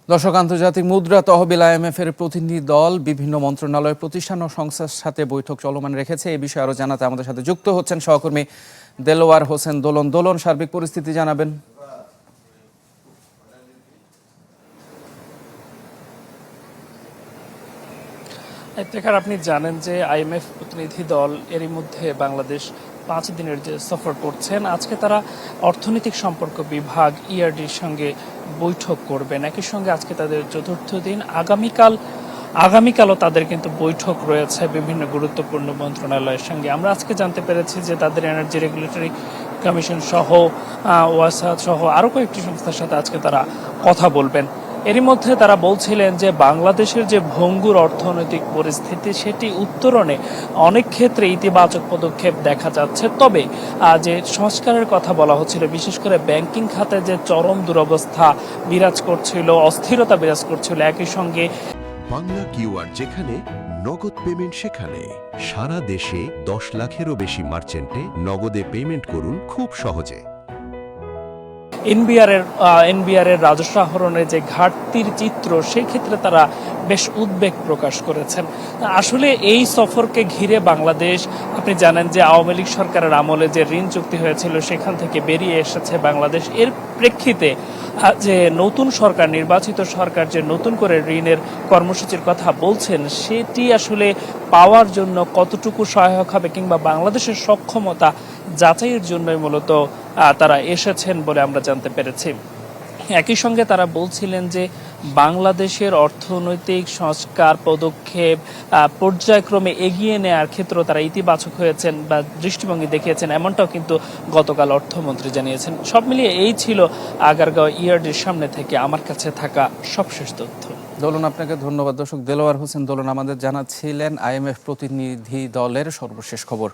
দর্শক, আন্তর্জাতিক মুদ্রা তহবিল IMF এর প্রতিনিধি দল বিভিন্ন মন্ত্রণালয়, প্রতিষ্ঠান ও সংস্থার সাথে বৈঠক চলমান রেখেছে। এই বিষয়ে আরো জানাতে আমাদের সাথে যুক্ত হচ্ছেন সহকর্মী দেলোয়ার হোসেন দোলন। দোলন, সার্বিক পরিস্থিতি জানাবেন। ইফতেখার, আপনি জানেন যে IMF প্রতিনিধি দল এরই মধ্যে বাংলাদেশ 5 দিনের যে সফর করছেন, আজকে তারা অর্থনৈতিক সম্পর্ক বিভাগ ERDর সঙ্গে বৈঠক করবেন। একই সঙ্গে আজকে তাদের চতুর্থ দিন। আগামীকালও তাদের কিন্তু বৈঠক রয়েছে বিভিন্ন গুরুত্বপূর্ণ মন্ত্রণালয়ের সঙ্গে। আমরা আজকে জানতে পেরেছি যে তাদের এনার্জি রেগুলেটরি কমিশন সহ ওয়াসা সহ আরও কয়েকটি সংস্থার সাথে আজকে তারা কথা বলবেন। এরই মধ্যে তারা বলছিলেন যে বাংলাদেশের যে ভঙ্গুর অর্থনৈতিক পরিস্থিতি, সেটি উত্তরণে অনেক ক্ষেত্রে ইতিবাচক পদক্ষেপ দেখা যাচ্ছে। তবে যে সংস্কারের কথা বলা হচ্ছিল, বিশেষ করে ব্যাংকিং খাতে যে চরম দুরবস্থা বিরাজ করছিল, অস্থিরতা বিরাজ করছিল, একই সঙ্গে বাংলা কিউআর যেখানে নগদ পেমেন্ট সেখানে। সারা দেশে 10 লাখেরও বেশি মার্চেন্টে নগদে পেমেন্ট করুন খুব সহজে। এনবিআর এর রাজস্ব আহরণের যে ঘাটতির চিত্র, সেই ক্ষেত্রে তারা বেশ উদ্বেগ প্রকাশ করেছেন। আসলে এই সফরকে ঘিরে বাংলাদেশ, আপনি জানেন যে আওয়ামী লীগ সরকারের আমলে যে ঋণ চুক্তি হয়েছিল, সেখান থেকে বেরিয়ে এসেছে বাংলাদেশ। এর প্রেক্ষিতে যে নতুন সরকার, নির্বাচিত সরকার যে নতুন করে ঋণের কর্মসূচির কথা বলছেন, সেটি আসলে পাওয়ার জন্য কতটুকু সহায়ক হবে কিংবা বাংলাদেশের সক্ষমতা যাচাইয়ের জন্যই মূলত তারা এসেছেন বলে আমরা জানতে পেরেছি। একই সঙ্গে তারা বলছিলেন যে বাংলাদেশের অর্থনৈতিক সংস্কার পদক্ষেপ পর্যায়ক্রমে এগিয়ে নেওয়ার ক্ষেত্রে তারা ইতিবাচক হয়েছেন বা দৃষ্টিভঙ্গি দেখিয়েছেন, এমনটাও কিন্তু গতকাল অর্থমন্ত্রী জানিয়েছেন। সব মিলিয়ে এই ছিল আগারগাঁও ERDর সামনে থেকে আমার কাছে থাকা সবশেষ তথ্য। দোলন, আপনাকে ধন্যবাদ। দর্শক, দেলোয়ার হোসেন দোলন আমাদের জানাচ্ছিলেন IMF প্রতিনিধি দলের সর্বশেষ খবর।